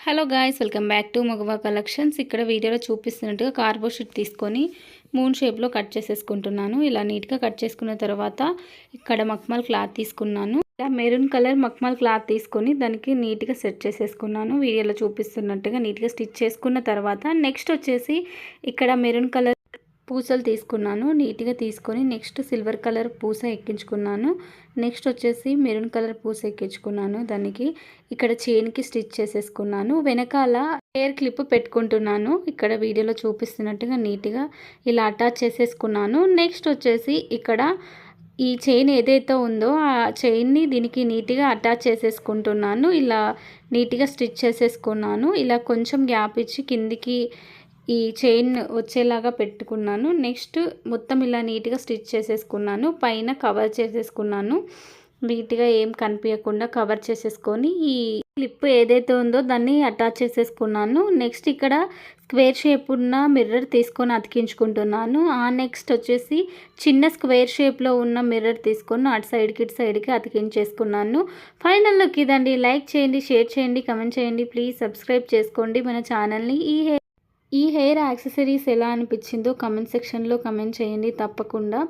Hello guys, welcome back to Magava collections. ఇక్కడ వీడియోలో చూపిస్తున్నట్టుగా కార్బో షీట్ తీసుకొని మూన్ షేప్లో కట్ చేసేసుకుంటున్నాను. ఇలా నీట్గా కట్ చేసుకున్న తర్వాత ఇక్కడ మక్మల్ క్లాత్ తీసుకున్నాను. ఇలా మెరూన్ కలర్ మక్మల్ క్లాత్ తీసుకొని దానికి నీట్గా సెట్ చేసేసుకున్నాను. వీడియోలో చూపిస్తున్నట్టుగా నీట్గా స్టిచ్ చేసుకున్న తర్వాత నెక్స్ట్ వచ్చేసి ఇక్కడ మెరూన్ కలర్ పూసలు తీసుకున్నాను. నీట్గా తీసుకొని నెక్స్ట్ సిల్వర్ కలర్ పూస ఎక్కించుకున్నాను. నెక్స్ట్ వచ్చేసి మెరూన్ కలర్ పూస ఎక్కించుకున్నాను. దానికి ఇక్కడ చైన్కి స్టిచ్ చేసేసుకున్నాను. వెనకాల హెయిర్ క్లిప్ పెట్టుకుంటున్నాను. ఇక్కడ వీడియోలో చూపిస్తున్నట్టుగా నీట్గా ఇలా అటాచ్ చేసేసుకున్నాను. నెక్స్ట్ వచ్చేసి ఇక్కడ ఈ చైన్ ఏదైతే ఉందో ఆ చైన్ని దీనికి నీట్గా అటాచ్ చేసేసుకుంటున్నాను. ఇలా నీట్గా స్టిచ్ చేసేసుకున్నాను. ఇలా కొంచెం గ్యాప్ ఇచ్చి కిందికి ఈ చైన్ వచ్చేలాగా పెట్టుకున్నాను. నెక్స్ట్ మొత్తం ఇలా నీట్గా స్టిచ్ చేసేసుకున్నాను. పైన కవర్ చేసేసుకున్నాను. నీట్గా ఏం కనిపించకుండా కవర్ చేసేసుకొని ఈ క్లిప్ ఏదైతే ఉందో దాన్ని అటాచ్ చేసేసుకున్నాను. నెక్స్ట్ ఇక్కడ స్క్వేర్ షేప్ ఉన్న మిర్రర్ తీసుకొని అతికించుకుంటున్నాను. నెక్స్ట్ వచ్చేసి చిన్న స్క్వేర్ షేప్లో ఉన్న మిర్రర్ తీసుకొని అటు సైడ్కి ఇటు సైడ్కి అతికించేసుకున్నాను. ఫైనల్ లుక్ ఇదండి. లైక్ చేయండి, షేర్ చేయండి, కమెంట్ చేయండి. ప్లీజ్ సబ్స్క్రైబ్ చేసుకోండి మన ఛానల్ని. ఈ హెయిర్ యాక్సెసరీస్ ఎలా అనిపించిందో కమెంట్ సెక్షన్లో కమెంట్ చేయండి తప్పకుండా.